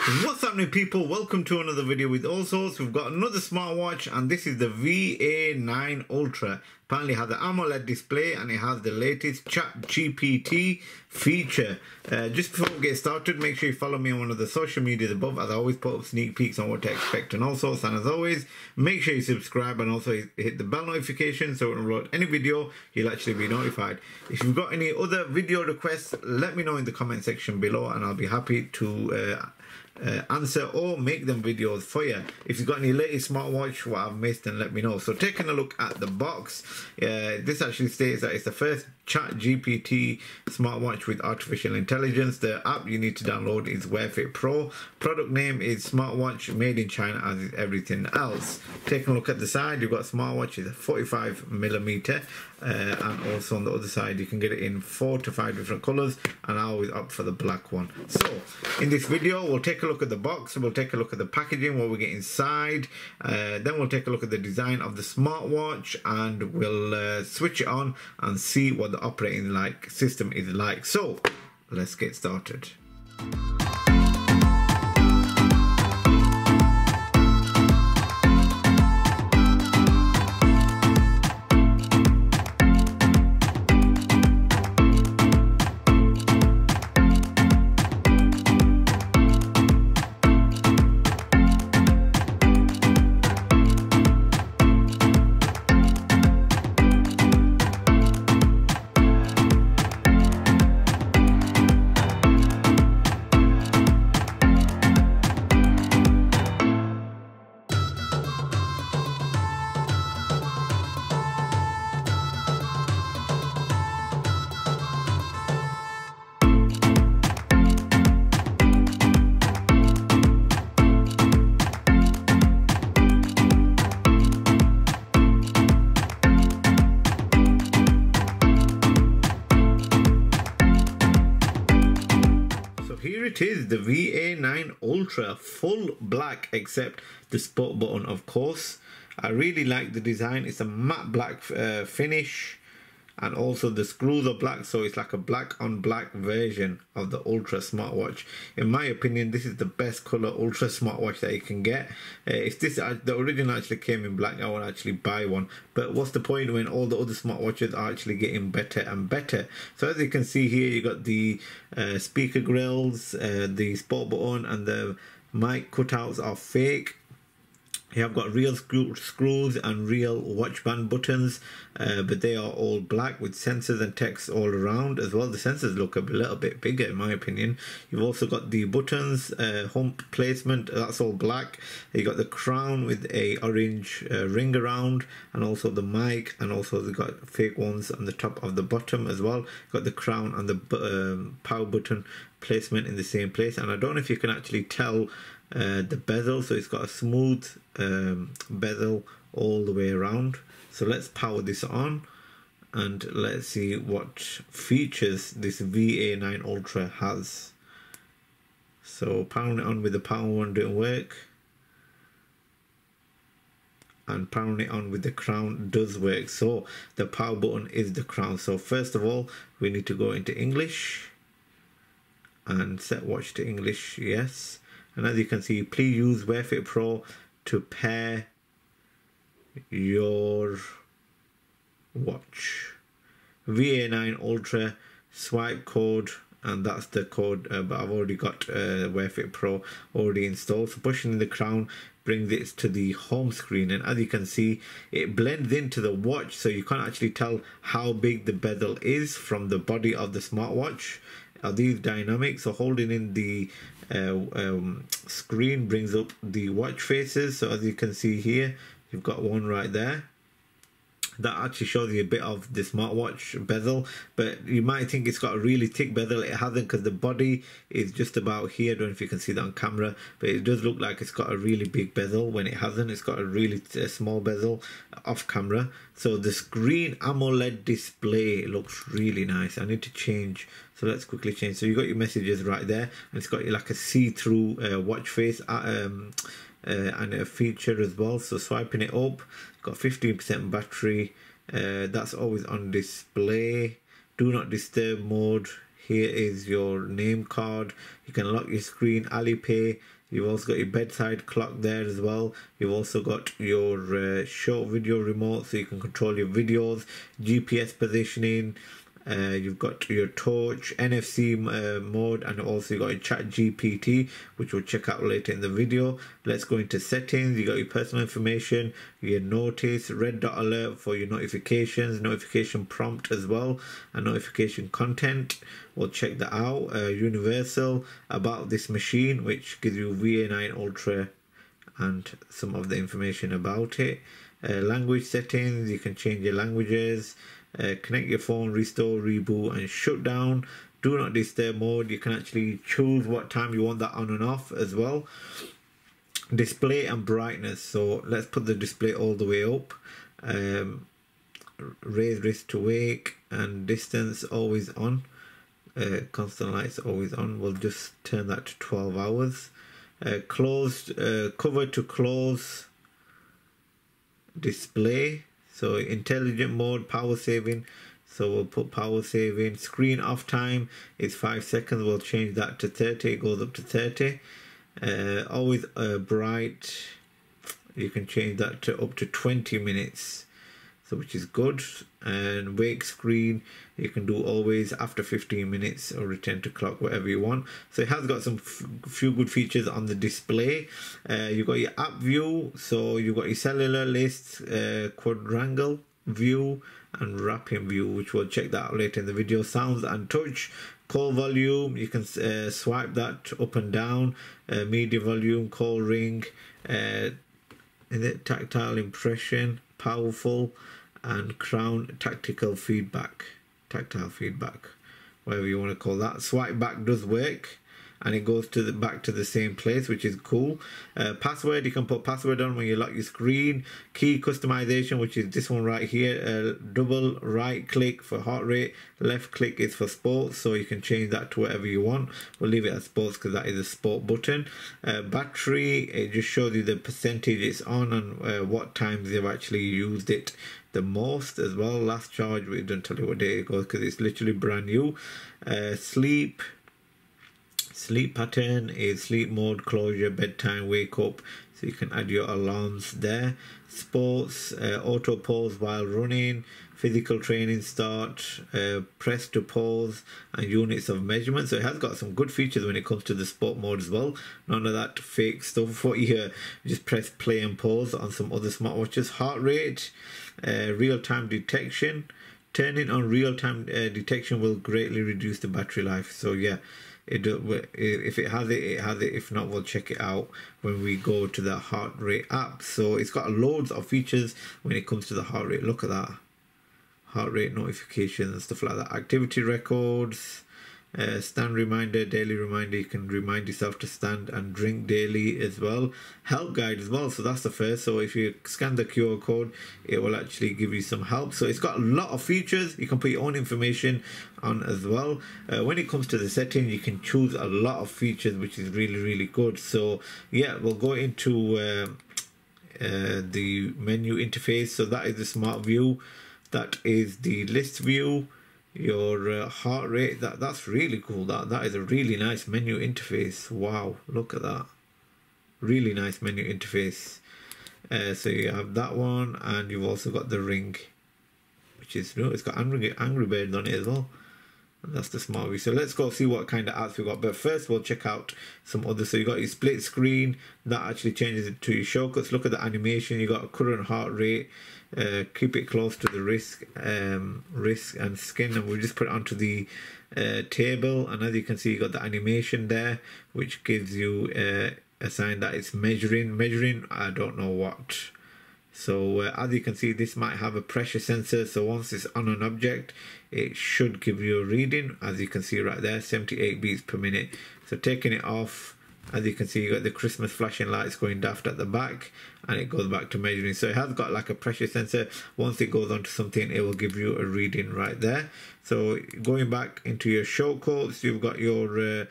What's happening, people? Welcome to another video with Allsortzz. We've got another smartwatch, and this is the VA9 Ultra. Apparently it has the AMOLED display and it has the latest ChatGPT feature. Just before we get started, make sure you follow me on one of the social medias above, as I always put up sneak peeks on what to expect and all sorts. And as always, make sure you subscribe and also hit the bell notification so when I upload any video, you'll actually be notified. If you've got any other video requests, let me know in the comment section below and I'll be happy to answer or make them videos for you. If you've got any latest smartwatch what I've missed, then let me know. So taking a look at the box, this actually states that it's the first ChatGPT smartwatch with artificial intelligence. The app you need to download is Wear Fit Pro. Product name is smartwatch, made in China as is everything else. Taking a look at the side, you've got smartwatch is a 45mm, and also on the other side you can get it in 4 to 5 different colors, and I always opt for the black one. So in this video we'll take a look at the box, we'll take a look at the packaging, what we get inside, then we'll take a look at the design of the smartwatch, and we'll switch it on and see what the operating system is like. So let's get started. Here it is, the VA9 Ultra, full black except the spot button, of course. I really like the design. It's a matte black finish, and also the screws are black, so it's like a black on black version of the Ultra smartwatch. In my opinion, this is the best color Ultra smartwatch that you can get. If this the original actually came in black, I would actually buy one, but what's the point when all the other smartwatches are actually getting better and better? So as you can see here, you got the speaker grills, the spot button, and the mic cutouts are fake. You have got real screws and real watch band buttons, but they are all black with sensors and text all around as well. The sensors look a little bit bigger in my opinion. You've also got the buttons, home placement, that's all black. You got the crown with a orange ring around, and also the mic, and also they've got fake ones on the top of the bottom as well. You've got the crown and the power button placement in the same place, and I don't know if you can actually tell the bezel, so it's got a smooth bezel all the way around. So let's power this on and let's see what features this VA9 Ultra has. So powering it on with the power one didn't work, and powering it on with the crown does work. So the power button is the crown. So first of all, we need to go into English and set watch to English, yes. And as you can see, please use Wear Fit Pro to pair your watch. VA9 Ultra, swipe code, and that's the code, but I've already got Wear Fit Pro already installed. So pushing in the crown brings it to the home screen, and as you can see, it blends into the watch, so you can't actually tell how big the bezel is from the body of the smartwatch. These dynamic, so holding in the screen brings up the watch faces. So as you can see here, you've got one right there that actually shows you a bit of the smartwatch bezel, but you might think it's got a really thick bezel. It hasn't, because the body is just about here. I don't know if you can see that on camera, but it does look like it's got a really big bezel when it hasn't. It's got a really small bezel off camera. So the screen AMOLED display looks really nice. I need to change, so let's quickly change. So you got your messages right there, and it's got like a see-through watch face and a feature as well. So swiping it up, got 15% battery, that's always on display. Do not disturb mode Here is your name card. You can lock your screen, Alipay. You've also got your bedside clock there as well. You've also got your short video remote, so you can control your videos, GPS positioning. You've got your torch, NFC mode, and also you got your ChatGPT, which we'll check out later in the video. Let's go into settings. You got your personal information, your notice, red dot alert for your notifications, notification prompt as well, and notification content. We'll check that out. Universal, about this machine, which gives you VA9 Ultra and some of the information about it. Language settings, you can change your languages. Connect your phone, restore, reboot, and shut down. Do not disturb mode, you can actually choose what time you want that on and off as well. Display and brightness, so let's put the display all the way up. Raise wrist to wake, and distance always on. Constant lights always on. We'll just turn that to 12 hours. Closed, cover to close display. So intelligent mode, power saving. So we'll put power saving. Screen off time is 5 seconds. We'll change that to 30. It goes up to 30. Always bright. You can change that to up to 20 minutes. So which is good. And wake screen, you can do always after 15 minutes or return to clock, whatever you want. So it has got some few good features on the display. You've got your app view, so you've got your cellular lists, quadrangle view, and wrapping view, which we'll check that out later in the video. Sounds and touch, call volume, you can swipe that up and down, media volume, call ring, is it tactile impression, powerful, and crown tactile feedback, whatever you want to call that. Swipe back does work, and it goes to back to the same place, which is cool. Password, you can put password on when you lock your screen. Key customization, which is this one right here. Double right click for heart rate, left click is for sports, so you can change that to whatever you want. We'll leave it as sports because that is a sport button. Battery, it just shows you the percentage it's on and what times they've actually used it the most as well. Last charge, we don't tell you what day it goes because it's literally brand new. Sleep pattern is sleep mode, closure, bedtime, wake up, so you can add your alarms there. Sports, auto pause while running, physical training start, press to pause, and units of measurement. So it has got some good features when it comes to the sport mode as well. None of that fake stuff what you just press play and pause on some other smartwatches. Heart rate, real-time detection. Turning on real-time detection will greatly reduce the battery life. So yeah, if it has it, it has it. If not, we'll check it out when we go to the heart rate app. So it's got loads of features when it comes to the heart rate. Look at that. Heart rate notifications and stuff like that. Activity records, stand reminder, daily reminder. You can remind yourself to stand and drink daily as well. Help guide as well, so that's the first. So if you scan the QR code, it will actually give you some help. So it's got a lot of features. You can put your own information on as well. When it comes to the setting, you can choose a lot of features, which is really good. So yeah, we'll go into the menu interface. So that is the smart view. That is the list view. Your heart rate, that's really cool. That is a really nice menu interface. Wow, look at that. Really nice menu interface. So you have that one, and you've also got the ring, which is, it's got Angry Birds on it as well. And that's the smart view. So let's go see what kind of apps we got. But first we'll check out some others. So you got your split screen, that actually changes it to your shortcuts. Look at the animation. You got a current heart rate. Keep it close to the wrist and skin, and we'll just put it onto the table. And as you can see, you got the animation there, which gives you a sign that it's measuring I don't know what. So as you can see, this might have a pressure sensor, so once it's on an object, it should give you a reading. As you can see right there, 78 beats per minute. So taking it off, as you can see, you got the Christmas flashing lights going daft at the back, and it goes back to measuring. So it has got like a pressure sensor. Once it goes onto something, it will give you a reading right there. So going back into your shortcuts, you've got your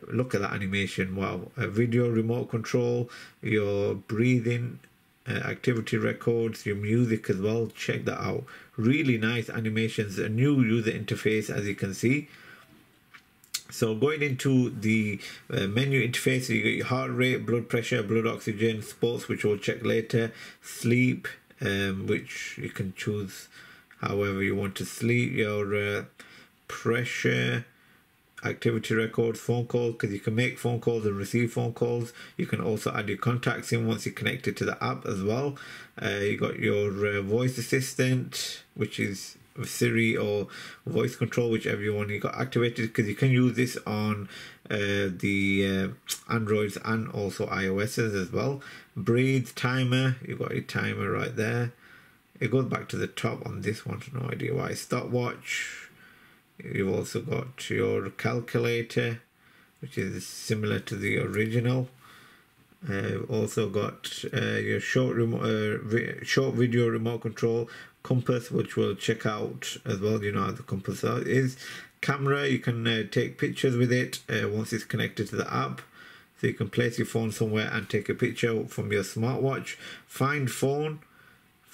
look at that animation. Wow, a video remote control, your breathing, activity records, your music as well. Check that out. Really nice animations, a new user interface, as you can see. So going into the menu interface, you get your heart rate, blood pressure, blood oxygen, sports, which we'll check later, sleep, which you can choose however you want to sleep, your pressure, activity records, phone calls, because you can make phone calls and receive phone calls. You can also add your contacts in once you're connected to the app as well. You got your voice assistant, which is Siri or voice control, whichever one you got activated, because you can use this on the Androids and also iOS's as well. Breathe timer, you got your timer right there. It goes back to the top on this one, no idea why. Stopwatch. You've also got your calculator, which is similar to the original. Also got your short video remote control, compass, which we'll check out as well. You know how the compass is. Camera, you can take pictures with it once it's connected to the app. So you can place your phone somewhere and take a picture from your smartwatch. Find phone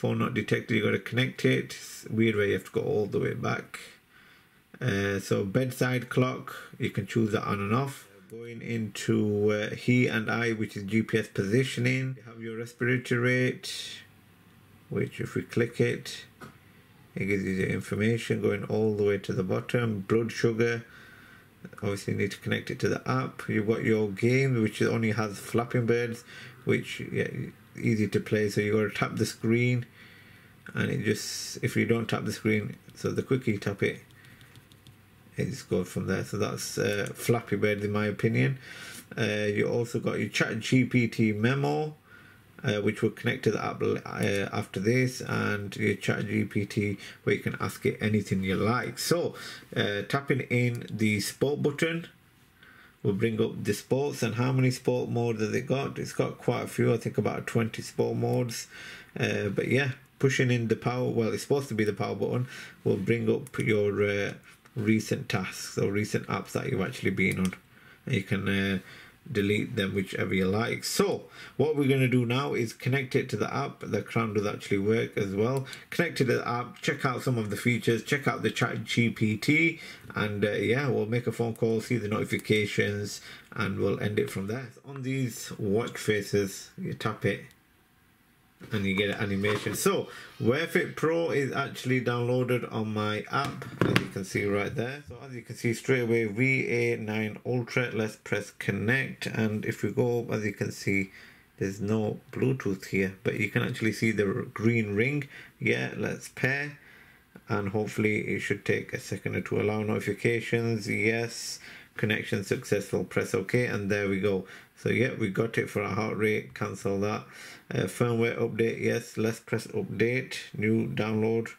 not detected, you got to connect it. It's weird where you have to go all the way back. So bedside clock, you can choose that on and off. Going into he and I, which is GPS positioning. You have your respiratory rate, which if we click it, it gives you the information going all the way to the bottom. Blood sugar, obviously you need to connect it to the app. You've got your game, which only has Flapping Birds, which easy to play. So you got to tap the screen, and it just, if you don't tap the screen, so the quicker you tap it, it's good from there. So that's Flappy Bird in my opinion. You also got your ChatGPT memo, which will connect to the app after this, and your ChatGPT where you can ask it anything you like. So tapping in the sport button will bring up the sports, and how many sport modes has it got? It's got quite a few, I think about 20 sport modes. But yeah, pushing in the power, well, it's supposed to be the power button, will bring up your recent tasks or recent apps that you've actually been on, and you can delete them whichever you like. So what we're going to do now is connect it to the app. The crown does actually work as well. Connect it to the app, check out some of the features, check out the ChatGPT, and yeah, we'll make a phone call, see the notifications, and we'll end it from there. On these watch faces, you tap it and you get an animation. So Wear Fit Pro is actually downloaded on my app, as you can see right there. So as you can see straight away, VA9 Ultra. Let's press connect, and if we go up, as you can see, there's no Bluetooth here, but you can actually see the green ring. Yeah, let's pair, and hopefully it should take a second to allow notifications. Yes, connection successful. Press OK, and there we go. So yeah, we got it for our heart rate. Cancel that. Firmware update, yes. Let's press update, new download.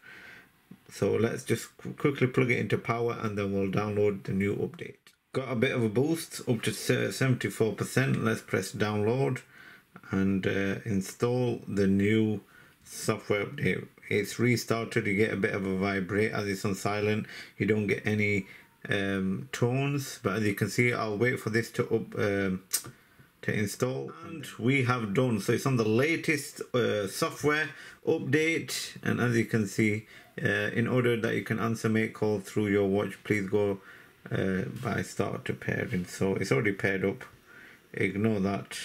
So let's just quickly plug it into power, and then we'll download the new update. Got a bit of a boost, up to 74%. Let's press download and install the new software update. It's restarted. You get a bit of a vibrate as it's on silent. You don't get any tones, but as you can see, I'll wait for this to install, and we have done. So it's on the latest software update, and as you can see, in order that you can answer make call through your watch, please go by start to pairing. So it's already paired up, ignore that,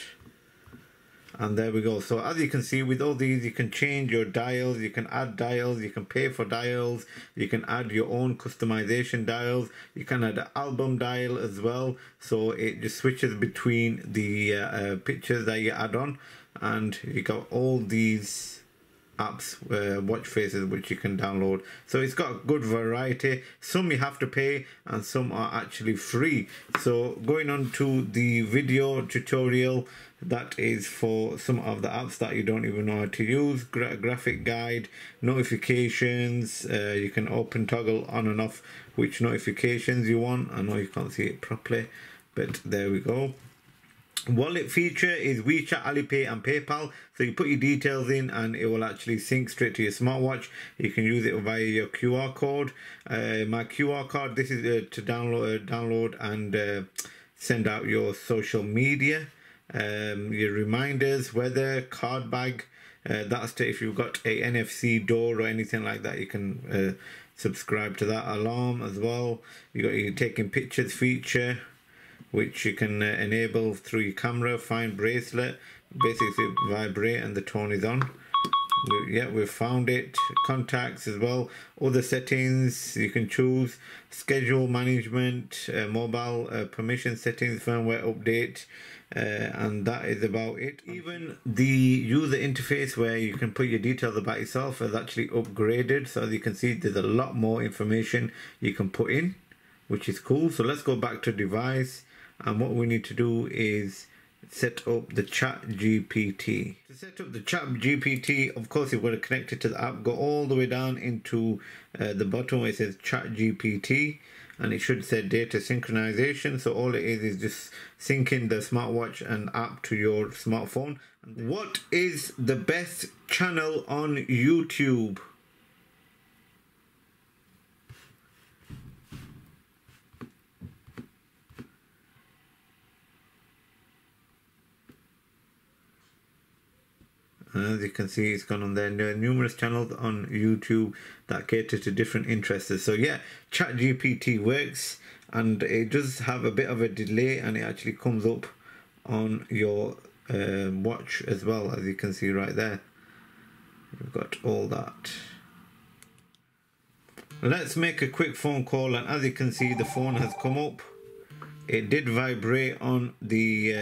and there we go. So as you can see, with all these, you can change your dials, you can add dials, you can pay for dials, you can add your own customization dials, you can add an album dial as well. So it just switches between the pictures that you add on, and you got all these apps, watch faces, which you can download. So it's got a good variety. Some you have to pay and some are actually free. So going on to the video tutorial, that is for some of the apps that you don't even know how to use. Graphic guide, notifications, you can open toggle on and off which notifications you want. I know you can't see it properly, but there we go. Wallet feature is WeChat, Alipay and PayPal. So you put your details in and it will actually sync straight to your smartwatch. You can use it via your QR code. My QR code, this is to download and send out your social media. Your reminders, weather, card bag, that's to if you've got a NFC door or anything like that, you can subscribe to that. Alarm as well. You got your taking pictures feature, which you can enable through your camera. Find bracelet, basically vibrate and the tone is on. Yeah, we've found it. Contacts as well. Other settings you can choose. Schedule management, mobile permission settings, firmware update, and that is about it. Even the user interface where you can put your details about yourself is actually upgraded. So as you can see, there's a lot more information you can put in, which is cool. So let's go back to device, and what we need to do is set up the ChatGPT. To set up the ChatGPT, of course, you've got to connect it to the app. Go all the way down into the bottom where it says ChatGPT, and it should say data synchronization. So all it is just syncing the smartwatch and app to your smartphone. What is the best channel on YouTube? As you can see, it's gone on there. There are numerous channels on YouTube that cater to different interests. So yeah, ChatGPT works, and it does have a bit of a delay, and it actually comes up on your watch as well, as you can see right there. You've got all that. Let's make a quick phone call, and as you can see, the phone has come up. It did vibrate on the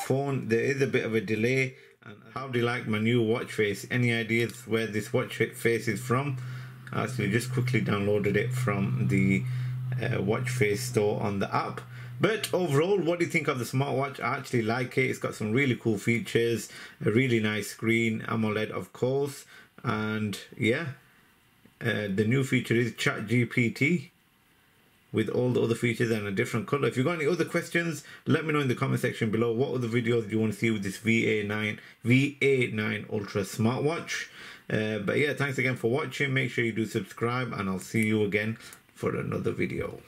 phone. There is a bit of a delay. And how do you like my new watch face? Any ideas where this watch face is from? I actually just quickly downloaded it from the watch face store on the app. But overall, what do you think of the smartwatch? I actually like it. It's got some really cool features, a really nice screen, AMOLED of course, and yeah, the new feature is ChatGPT, with all the other features and a different color. If you've got any other questions, let me know in the comment section below. What other videos do you want to see with this VA9 Ultra Smartwatch? But yeah, thanks again for watching. Make sure you do subscribe, and I'll see you again for another video.